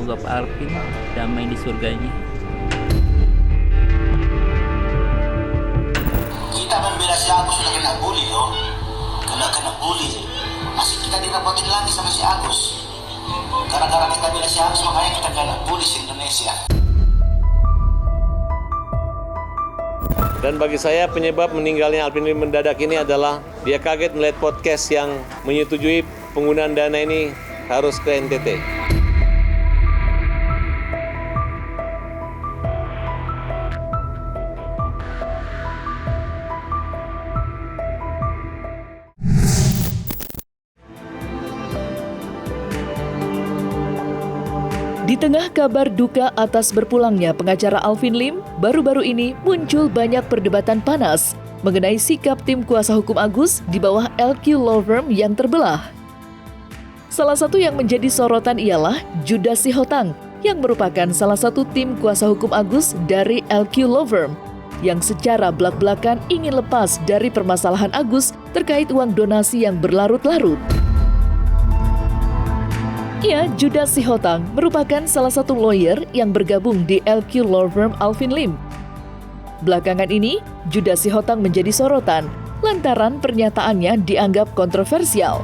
semoga Pak Alvin damai di surganya. Kita membela si Agus sudah kena bully loh. Kena bully. Masih kita dirapotin lagi sama si Agus. Gara-gara kita bela si Agus makanya kita kena bully di Indonesia. Dan bagi saya penyebab meninggalnya Alvin Lim mendadak ini adalah dia kaget melihat podcast yang menyetujui penggunaan dana ini harus ke NTT. Di tengah kabar duka atas berpulangnya pengacara Alvin Lim, baru-baru ini muncul banyak perdebatan panas mengenai sikap tim kuasa hukum Agus di bawah LQ Law Firm yang terbelah. Salah satu yang menjadi sorotan ialah Judas Sihotang, yang merupakan salah satu tim kuasa hukum Agus dari LQ Law Firm, yang secara belak-belakan ingin lepas dari permasalahan Agus terkait uang donasi yang berlarut-larut. Ya, Judas Sihotang merupakan salah satu lawyer yang bergabung di LQ Law Firm Alvin Lim. Belakangan ini, Judas Sihotang menjadi sorotan lantaran pernyataannya dianggap kontroversial.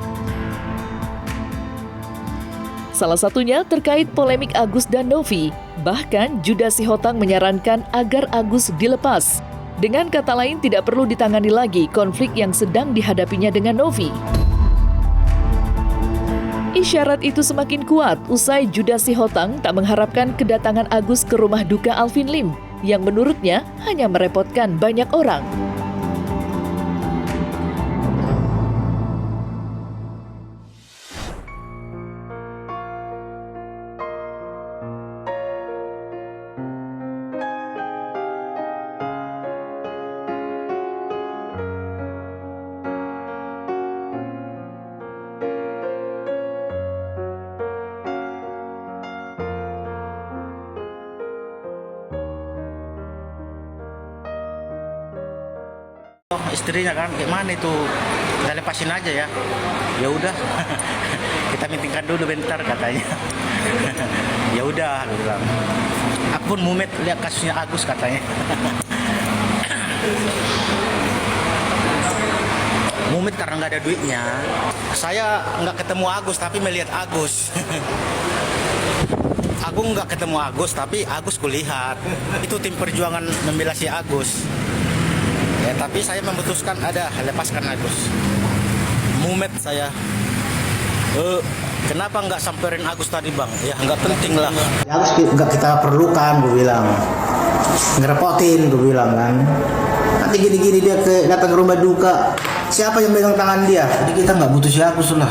Salah satunya terkait polemik Agus dan Novi. Bahkan Judas Sihotang menyarankan agar Agus dilepas. Dengan kata lain, tidak perlu ditangani lagi konflik yang sedang dihadapinya dengan Novi. Isyarat itu semakin kuat usai Judas Sihotang tak mengharapkan kedatangan Agus ke rumah duka Alvin Lim, yang menurutnya hanya merepotkan banyak orang. Istrinya kan gimana itu, kita lepasin aja ya. Ya udah, kita meetingkan dulu bentar katanya. Ya udah, dia bilang. Aku pun mumet lihat kasusnya Agus katanya. Mumet karena nggak ada duitnya. Saya nggak ketemu Agus tapi melihat Agus. Aku nggak ketemu Agus tapi Agus kulihat. Itu tim perjuangan membela si Agus. Ya, tapi saya memutuskan lepaskan Agus. Mumet saya. Kenapa nggak samperin Agus tadi bang? Ya nggak penting lah. Agus nggak kita perlukan, gue bilang. Ngerepotin, gue bilang kan. Nanti gini-gini dia datang ke rumah duka. Siapa yang megang tangan dia? Jadi kita nggak butuh si Agus lah.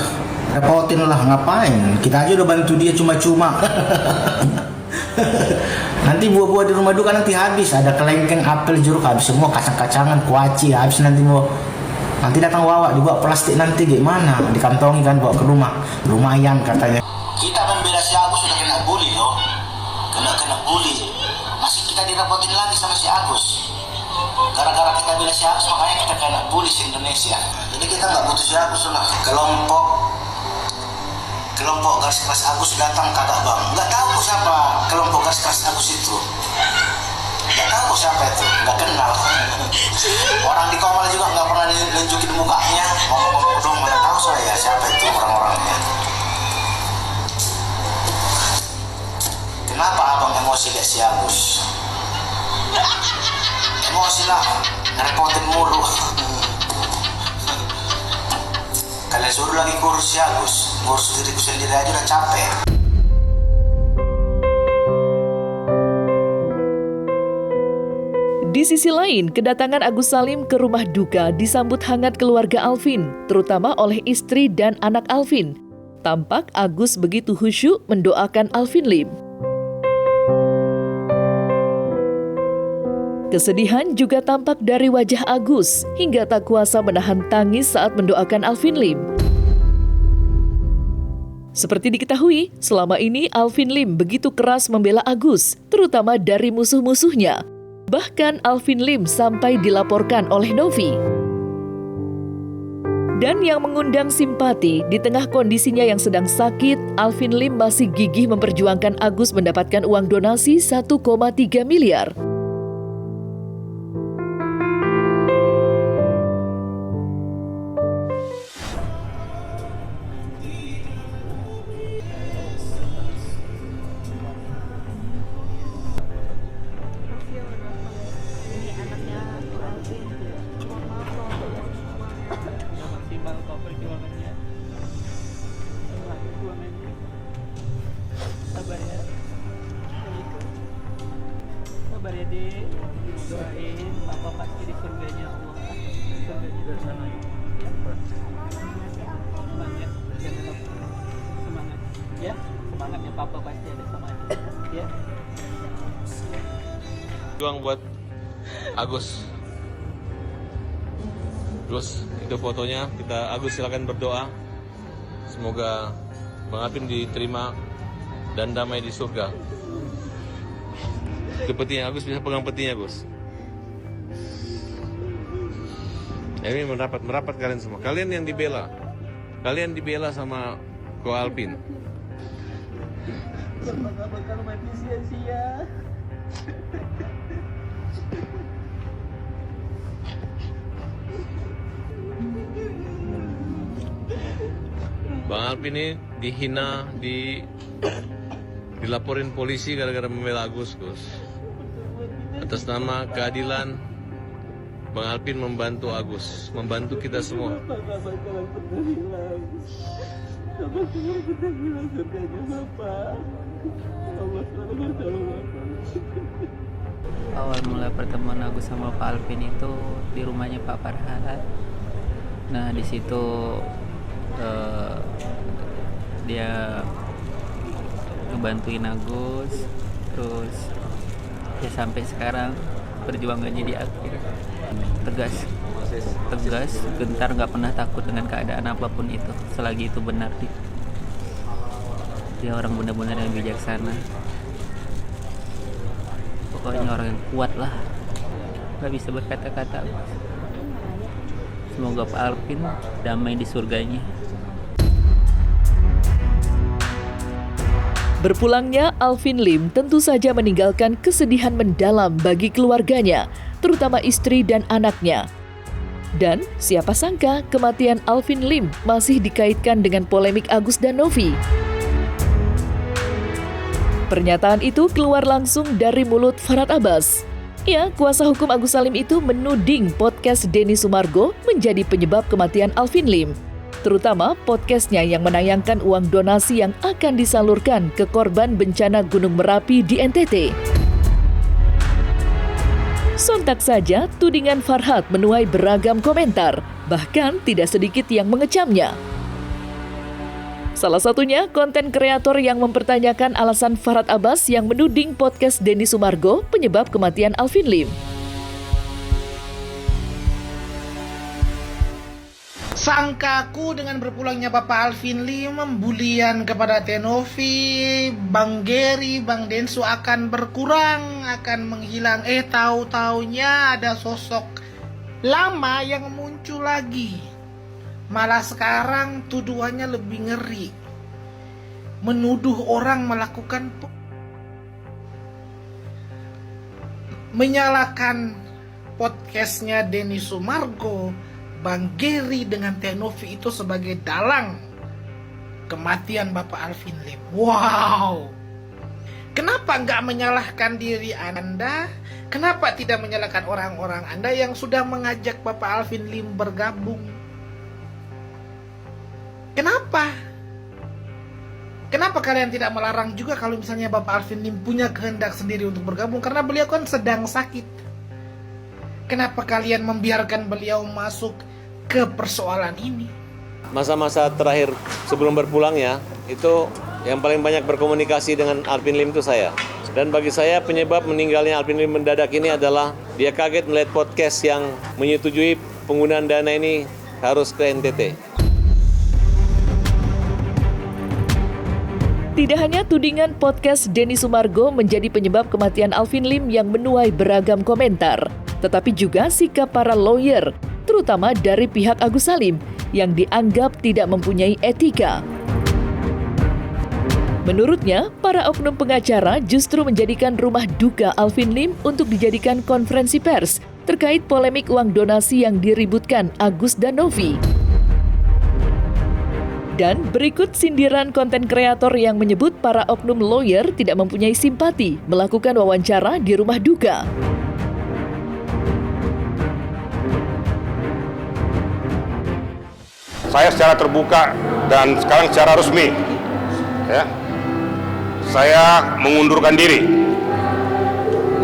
Repotin lah, ngapain? Kita aja udah bantu dia cuma-cuma. Nanti buah-buah di rumah duka nanti habis, ada kelengkeng, apel, jeruk habis semua, kacang-kacangan, kuaci habis nanti datang bawa dibawa plastik nanti gimana, dikantongi kan bawa ke rumah, lumayan katanya. Kita membela si Agus sudah kena bully loh, kena bully, masih kita dirapotin lagi sama si Agus. Gara-gara kita bela si Agus makanya kita kena bully di Indonesia. Jadi kita nggak butuh si Agus lah. Kelompok garis keras Agus datang kagak bang, nggak tahu siapa kelompok garis keras Agus itu, nggak tahu siapa itu, nggak kenal. Orang di Komal juga nggak pernah nunjukin mukanya, ngomong-ngomong dong, mana tahu saya siapa itu orang-orangnya. Kenapa abang emosi lihat si Agus? Emosi lah, ngerepotin mulu. Kalian suruh lagi ngurus si Agus, ngurus diriku sendiri aja udah capek. Di sisi lain, kedatangan Agus Salim ke rumah duka disambut hangat keluarga Alvin, terutama oleh istri dan anak Alvin. Tampak Agus begitu khusyuk mendoakan Alvin Lim. Kesedihan juga tampak dari wajah Agus hingga tak kuasa menahan tangis saat mendoakan Alvin Lim. Seperti diketahui, selama ini Alvin Lim begitu keras membela Agus, terutama dari musuh-musuhnya. Bahkan Alvin Lim sampai dilaporkan oleh Novi. Dan yang mengundang simpati, di tengah kondisinya yang sedang sakit, Alvin Lim masih gigih memperjuangkan Agus mendapatkan uang donasi 1,3 miliar. Sabar ya Dek, doain Papa pasti di surganya Allah, surganya di sana ya. Semangat, jangan lupa semangat ya, semangatnya Papa pasti ada sama Adik ya. Juang buat Agus. Terus itu fotonya, Agus silakan berdoa. Semoga Bang Alvin diterima dan damai di surga. Itu petinya, Agus bisa pegang petinya, Gus. Ini merapat kalian semua. Kalian yang dibela. Kalian dibela sama Ko Alvin. Gak bakal mati sia-sia. Bang Alvin ini dihina, dilaporin polisi gara-gara membela Agus, Gus. Atas nama keadilan, Bang Alvin membantu Agus, membantu kita semua. Bapak gak bakalan pernah hilang. Gak bakalan pernah hilang surganya Bapak. Allah selalu bersama Bapak. Awal mula pertemuan Agus sama Pak Alvin itu di rumahnya Pak Farhat. Nah di situ dia ngebantuin Agus, terus ya sampai sekarang perjuangannya di akhir. Tegas, gentar, nggak pernah takut dengan keadaan apapun itu, selagi itu benar. Dia orang benar-benar yang bijaksana, pokoknya orang yang kuat lah, nggak bisa berkata-kata. Semoga Pak Alvin damai di surganya. Berpulangnya Alvin Lim tentu saja meninggalkan kesedihan mendalam bagi keluarganya, terutama istri dan anaknya. Dan siapa sangka kematian Alvin Lim masih dikaitkan dengan polemik Agus dan Novi. Pernyataan itu keluar langsung dari mulut Farhad Abbas. Ya, kuasa hukum Agus Salim itu menuding podcast Denny Sumargo menjadi penyebab kematian Alvin Lim. Terutama podcastnya yang menayangkan uang donasi yang akan disalurkan ke korban bencana Gunung Merapi di NTT. Sontak saja tudingan Farhad menuai beragam komentar, bahkan tidak sedikit yang mengecamnya. Salah satunya konten kreator yang mempertanyakan alasan Farhad Abbas yang menuding podcast Denny Sumargo penyebab kematian Alvin Lim. Sangkaku dengan berpulangnya Bapak Alvin Lim, membulian kepada Tenovi, Bang Geri, Bang Densu akan berkurang, akan menghilang. Tahu-taunya ada sosok lama yang muncul lagi. Malah sekarang tuduhannya lebih ngeri. Menuduh orang melakukan menyalahkan podcastnya Denny Sumargo, Bang Geri dengan Tenovi itu sebagai dalang kematian Bapak Alvin Lim. Wow. Kenapa nggak menyalahkan diri Anda? Kenapa tidak menyalahkan orang-orang Anda yang sudah mengajak Bapak Alvin Lim bergabung? Kenapa? Kenapa kalian tidak melarang juga kalau misalnya Bapak Alvin Lim punya kehendak sendiri untuk bergabung? Karena beliau kan sedang sakit. Kenapa kalian membiarkan beliau masuk ke persoalan ini? Masa-masa terakhir sebelum berpulangnya, itu yang paling banyak berkomunikasi dengan Alvin Lim itu saya. Dan bagi saya penyebab meninggalnya Alvin Lim mendadak ini adalah dia kaget melihat podcast yang menyetujui penggunaan dana ini harus ke NTT. Tidak hanya tudingan podcast Denny Sumargo menjadi penyebab kematian Alvin Lim yang menuai beragam komentar, tetapi juga sikap para lawyer, terutama dari pihak Agus Salim, yang dianggap tidak mempunyai etika. Menurutnya, para oknum pengacara justru menjadikan rumah duka Alvin Lim untuk dijadikan konferensi pers terkait polemik uang donasi yang diributkan Agus dan Novi. Dan berikut sindiran konten kreator yang menyebut para oknum lawyer tidak mempunyai simpati melakukan wawancara di rumah duka. Saya secara terbuka dan sekarang secara resmi, ya, saya mengundurkan diri,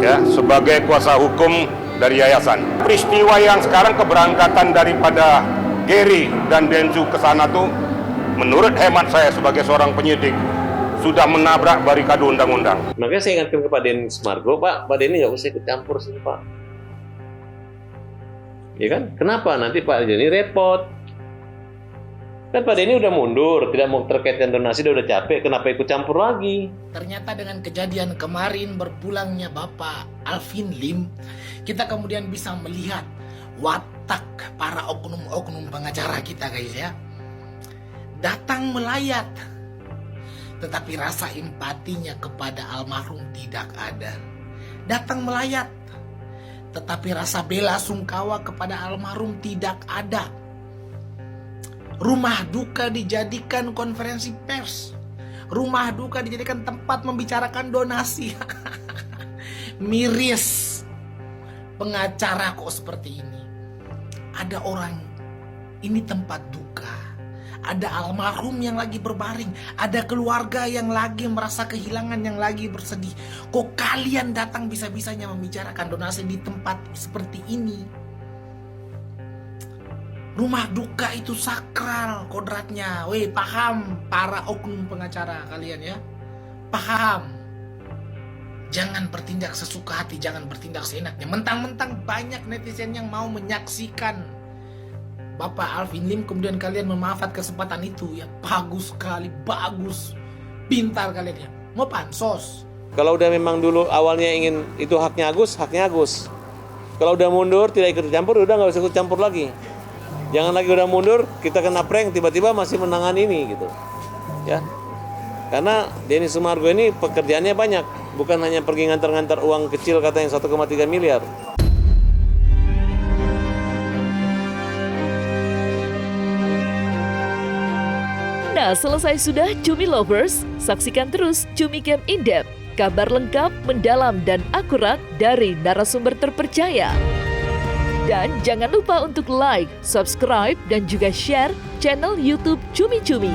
ya, sebagai kuasa hukum dari yayasan. Peristiwa yang sekarang keberangkatan daripada Gary dan Densu ke sana tuh, menurut hemat saya sebagai seorang penyidik, sudah menabrak barikade undang-undang. Makanya saya ingatkan ke Pak Denny Sumargo, Pak Denny nggak usah ikut campur sini, Pak. Ya kan? Kenapa? Nanti Pak Denny repot. Kan Pak Denny udah mundur, tidak mau terkait dengan donasi, udah capek, kenapa ikut campur lagi? Ternyata dengan kejadian kemarin berpulangnya Bapak Alvin Lim, kita kemudian bisa melihat watak para oknum-oknum pengacara kita, guys, ya. Datang melayat, tetapi rasa empatinya kepada almarhum tidak ada. Datang melayat, tetapi rasa bela sungkawa kepada almarhum tidak ada. Rumah duka dijadikan konferensi pers. Rumah duka dijadikan tempat membicarakan donasi. Miris. Pengacara kok seperti ini. Ada orang, ini tempat duka. Ada almarhum yang lagi berbaring. Ada keluarga yang lagi merasa kehilangan, yang lagi bersedih. Kok kalian datang bisa-bisanya membicarakan donasi di tempat seperti ini? Rumah duka itu sakral kodratnya. Weh, paham para oknum pengacara kalian, ya? Paham. Jangan bertindak sesuka hati, jangan bertindak seenaknya. Mentang-mentang banyak netizen yang mau menyaksikan Bapak Alvin Lim, kemudian kalian memanfaat kesempatan itu, ya. Bagus sekali, bagus. Pintar kalian, ya. Mau pansos. Kalau udah memang dulu awalnya ingin itu haknya Agus, haknya Agus. Kalau udah mundur, tidak ikut campur, udah nggak usah ikut campur lagi. Jangan lagi udah mundur, kita kena prank, tiba-tiba masih menangani ini gitu. Ya. Karena Denny Sumargo ini pekerjaannya banyak, bukan hanya pergi ngantar-ngantar uang kecil katanya 1,3 miliar. Nah, selesai sudah Cumi Lovers, saksikan terus Cumi Camp In-Depth, kabar lengkap, mendalam, dan akurat dari narasumber terpercaya. Dan jangan lupa untuk like, subscribe, dan juga share channel YouTube Cumi Cumi.